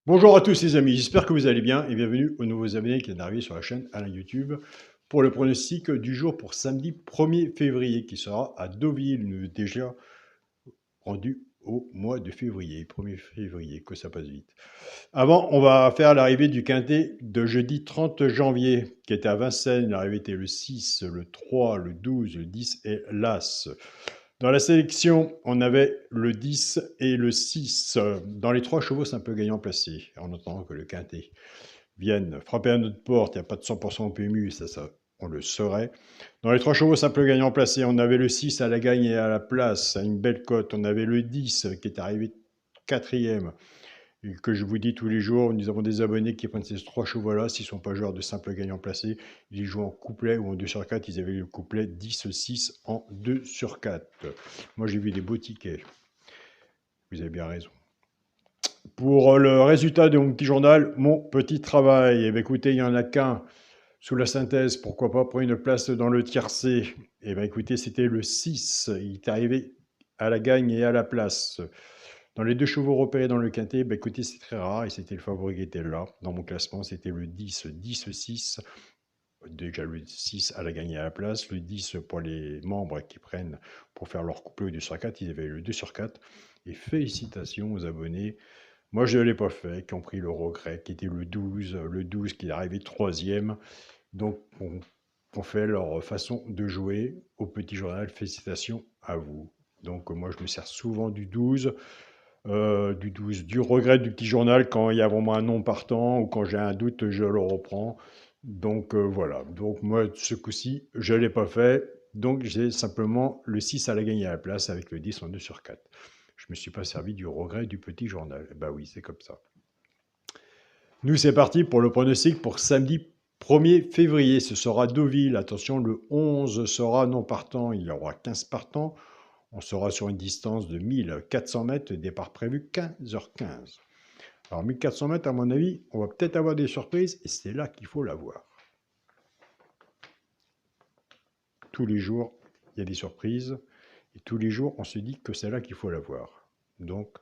Bonjour à tous les amis, j'espère que vous allez bien et bienvenue aux nouveaux abonnés qui viennent d'arriver sur la chaîne Alain YouTube pour le pronostic du jour pour samedi 1er février qui sera à Deauville, déjà rendu au mois de février, 1er février, que ça passe vite. Avant, on va faire l'arrivée du quintet de jeudi 30 janvier qui était à Vincennes. L'arrivée était le 6, le 3, le 12, le 10 et l'As. Dans la sélection, on avait le 10 et le 6. Dans les trois chevaux, c'est un peu gagnant placé, en attendant que le quintet vienne frapper à notre porte. Il n'y a pas de 100% au PMU, ça, on le saurait. Dans les trois chevaux, simple gagnant placé, on avait le 6 à la gagne et à la place, à une belle cote. On avait le 10 qui est arrivé quatrième, et que je vous dis tous les jours, nous avons des abonnés qui prennent ces trois chevaux-là. S'ils ne sont pas joueurs de simple gagnant placé, ils jouent en couplet ou en 2 sur 4. Ils avaient le couplet 10-6 en 2 sur 4. Moi, j'ai vu des beaux tickets. Vous avez bien raison. Pour le résultat de mon petit journal, mon petit travail, eh bien, écoutez, il n'y en a qu'un sous la synthèse, pourquoi pas prendre une place dans le tiercé. Eh bien, écoutez, c'était le 6, il est arrivé à la gagne et à la place. Dans les deux chevaux repérés dans le quintet, bah écoutez, c'est très rare et c'était le favori qui était là. Dans mon classement, c'était le 10, 10-6. Déjà le 6 à la gagne et à la place. Le 10 pour les membres qui prennent pour faire leur couplet au 2 sur 4. Ils avaient le 2 sur 4. Et félicitations aux abonnés. Moi, je ne l'ai pas fait, qui ont pris le regret, qui était le 12 qui est arrivé troisième. Donc, on fait leur façon de jouer au petit journal. Félicitations à vous. Donc, moi, je me sers souvent du 12. Du regret du petit journal quand il y a vraiment un nom partant ou quand j'ai un doute, je le reprends. Donc voilà. Donc moi, ce coup-ci, je ne l'ai pas fait. Donc j'ai simplement le 6 à la gagner à la place avec le 10 en 2 sur 4. Je ne me suis pas servi du regret du petit journal. Bah oui, c'est comme ça. Nous, c'est parti pour le pronostic pour samedi 1er février. Ce sera Deauville. Attention, le 11 sera non partant. Il y aura 15 partants. On sera sur une distance de 1400 mètres, départ prévu 15h15. Alors 1400 mètres, à mon avis, on va peut-être avoir des surprises et c'est là qu'il faut l'avoir. Tous les jours, il y a des surprises et tous les jours, on se dit que c'est là qu'il faut l'avoir. Donc,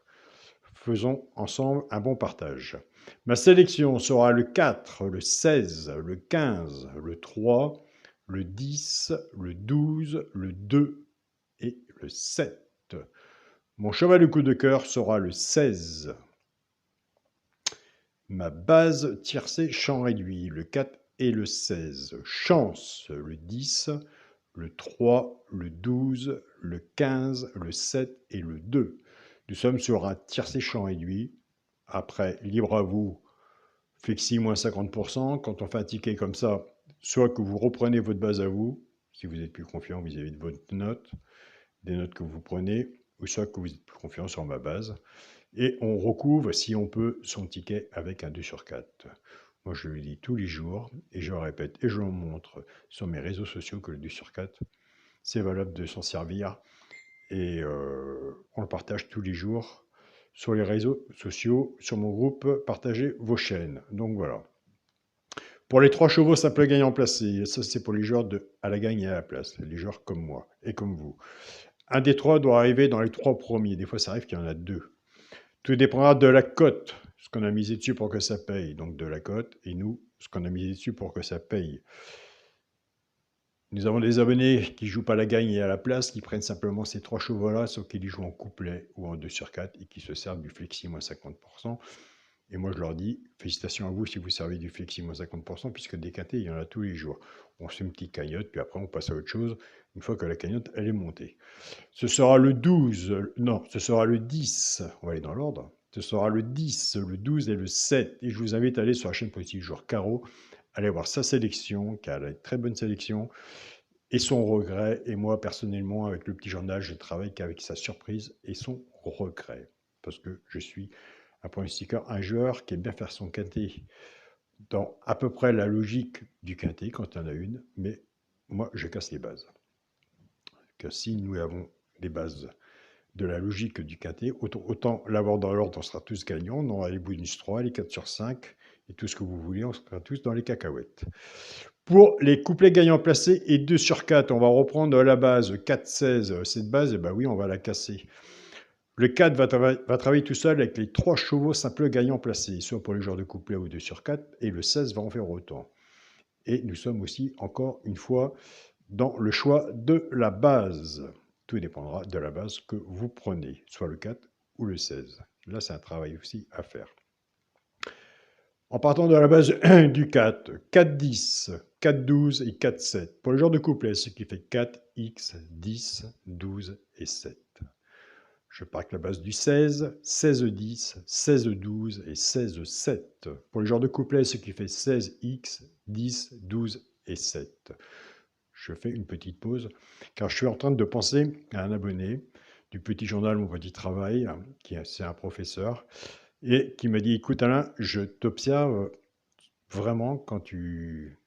faisons ensemble un bon partage. Ma sélection sera le 4, le 16, le 15, le 3, le 10, le 12, le 2 et le 7. Mon cheval de coup de cœur sera le 16. Ma base tiercé champ réduit, le 4 et le 16. Chance, le 10, le 3, le 12, le 15, le 7 et le 2. Nous sommes sur un tiercé champ réduit. Après, libre à vous, flexi moins 50%. Quand on fait un ticket comme ça, soit que vous reprenez votre base à vous, si vous êtes plus confiant vis-à-vis de votre note, des notes que vous prenez, ou soit que vous êtes plus confiant sur ma base. Et on recouvre, si on peut, son ticket avec un 2 sur 4. Moi, je le dis tous les jours, et je le répète, et je le montre sur mes réseaux sociaux que le 2 sur 4, c'est valable de s'en servir. Et on le partage tous les jours sur les réseaux sociaux, sur mon groupe, partagez vos chaînes. Donc voilà. Pour les 3 chevaux simple gagnant placé, ça c'est pour les joueurs à la gagne et à la place, les joueurs comme moi et comme vous. Un des 3 doit arriver dans les 3 premiers. Des fois, ça arrive qu'il y en a 2. Tout dépendra de la cote, ce qu'on a misé dessus pour que ça paye. Donc de la cote, et nous, ce qu'on a misé dessus pour que ça paye. Nous avons des abonnés qui ne jouent pas la gagne et à la place, qui prennent simplement ces 3 chevaux-là, sauf qu'ils jouent en couplet ou en 2 sur 4 et qui se servent du flexi moins 50%. Et moi, je leur dis, félicitations à vous si vous servez du flexi moins 50%, puisque des quintés, il y en a tous les jours. On fait une petite cagnotte, puis après, on passe à autre chose, une fois que la cagnotte, elle est montée. Ce sera le 12, non, ce sera le 10, on va aller dans l'ordre. Ce sera le 10, le 12 et le 7. Et je vous invite à aller sur la chaîne politique Joueur Caro, aller voir sa sélection, car elle a une très bonne sélection, et son regret. Et moi, personnellement, avec le petit journal, je travaille qu'avec sa surprise et son regret. Parce que je suis un pronostiqueur, un joueur qui aime bien faire son quintet dans à peu près la logique du quintet, quand il y en a une, mais moi, je casse les bases. Que si nous avons des bases de la logique du quintet, autant l'avoir dans l'ordre, on sera tous gagnants, on aura les bonus 3, les 4 sur 5, et tout ce que vous voulez, on sera tous dans les cacahuètes. Pour les couplets gagnants placés et 2 sur 4, on va reprendre la base 4-16. Cette base, eh ben oui, on va la casser. Le 4 va travailler tout seul avec les 3 chevaux simples gagnants placés, soit pour les joueurs de couplet ou 2 sur 4, et le 16 va en faire autant. Et nous sommes aussi, encore une fois, dans le choix de la base. Tout dépendra de la base que vous prenez, soit le 4 ou le 16. Là, c'est un travail aussi à faire. En partant de la base du 4, 4-10, 4-12 et 4-7. Pour le genre de couplet, ce qui fait 4, X, 10, 12 et 7. Je pars avec la base du 16, 16-10, 16-12 et 16-7. Pour le genre de couplet, ce qui fait 16X, 10, 12 et 7. Je fais une petite pause, car je suis en train de penser à un abonné du petit journal Mon Petit Travail, c'est un professeur, et qui m'a dit, écoute Alain, je t'observe vraiment quand tu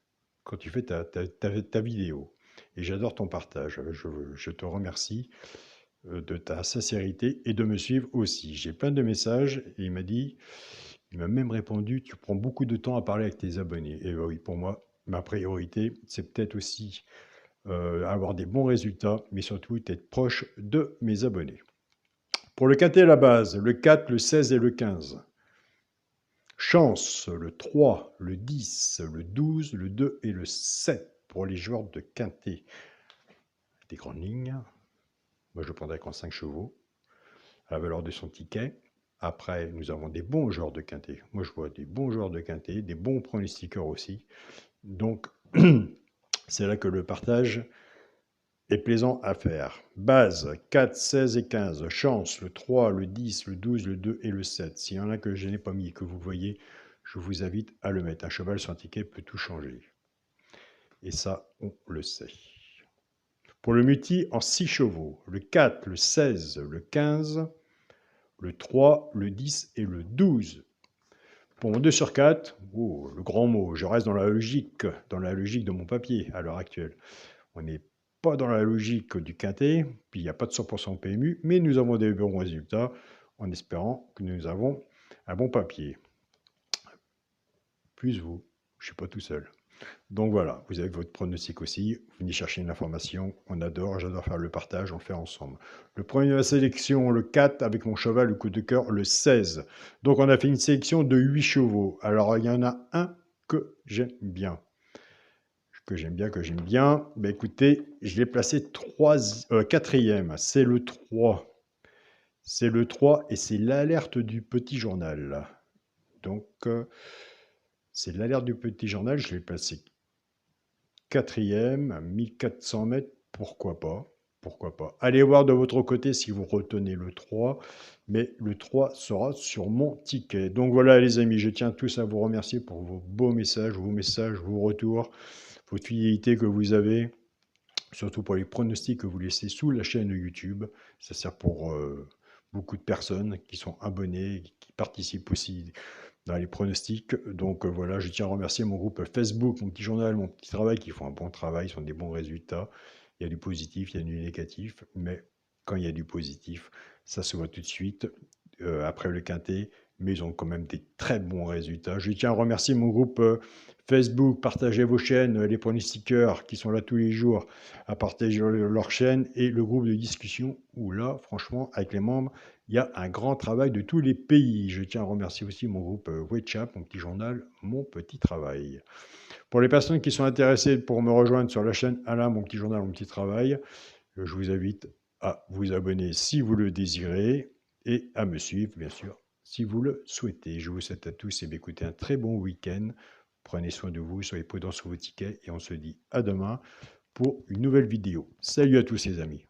fais ta vidéo, et j'adore ton partage, je te remercie de ta sincérité et de me suivre aussi. J'ai plein de messages et il m'a même répondu, tu prends beaucoup de temps à parler avec tes abonnés. Et oui, pour moi, ma priorité, c'est peut-être aussi avoir des bons résultats, mais surtout être proche de mes abonnés. Pour le quintet à la base, le 4, le 16 et le 15. Chance, le 3, le 10, le 12, le 2 et le 7 pour les joueurs de quintet. Des grandes lignes. Moi, je prendrais qu'en 5 chevaux, à la valeur de son ticket. Après, nous avons des bons joueurs de quintet. Moi, je vois des bons joueurs de quintet, des bons pronostiqueurs aussi. Donc, c'est là que le partage est plaisant à faire. Base, 4, 16 et 15. Chance, le 3, le 10, le 12, le 2 et le 7. S'il y en a que je n'ai pas mis et que vous voyez, je vous invite à le mettre. Un cheval sur un ticket peut tout changer. Et ça, on le sait. Pour le multi en 6 chevaux, le 4, le 16, le 15, le 3, le 10 et le 12. Pour mon 2 sur 4, oh, le grand mot, je reste dans la logique de mon papier à l'heure actuelle. On n'est pas dans la logique du quintet, puis il n'y a pas de 100% PMU, mais nous avons des bons résultats en espérant que nous avons un bon papier. Plus vous, je ne suis pas tout seul. Donc voilà, vous avez votre pronostic aussi, vous venez chercher une information, on adore, j'adore faire le partage, on le fait ensemble. Le premier de la sélection, le 4, avec mon cheval, le coup de cœur, le 16. Donc on a fait une sélection de 8 chevaux. Alors il y en a un que j'aime bien. Que j'aime bien. Ben, écoutez, je l'ai placé 4e, c'est le 3. C'est le 3 et c'est l'alerte du petit journal. Donc, c'est l'alerte du petit journal, je l'ai placé 4e, à 1400 mètres, pourquoi pas. Pourquoi pas. Allez voir de votre côté si vous retenez le 3, mais le 3 sera sur mon ticket. Donc voilà les amis, je tiens tous à vous remercier pour vos beaux messages, vos retours, votre fidélité que vous avez, surtout pour les pronostics que vous laissez sous la chaîne YouTube. Ça sert pour beaucoup de personnes qui sont abonnées, qui participent aussi dans les pronostics. Donc voilà, je tiens à remercier mon groupe Facebook, mon petit journal, mon petit travail, qui font un bon travail, ils ont des bons résultats. Il y a du positif, il y a du négatif, mais quand il y a du positif, ça se voit tout de suite après le quintet, mais ils ont quand même des très bons résultats. Je tiens à remercier mon groupe Facebook, partagez vos chaînes, les pronostiqueurs qui sont là tous les jours à partager leur chaîne, et le groupe de discussion où là, franchement, avec les membres, il y a un grand travail de tous les pays. Je tiens à remercier aussi mon groupe WeChat, mon petit journal, mon petit travail. Pour les personnes qui sont intéressées pour me rejoindre sur la chaîne Alain, mon petit journal, mon petit travail, je vous invite à vous abonner si vous le désirez et à me suivre, bien sûr, si vous le souhaitez. Je vous souhaite à tous d'écouter un très bon week-end. Prenez soin de vous, soyez prudents sur vos tickets et on se dit à demain pour une nouvelle vidéo. Salut à tous les amis.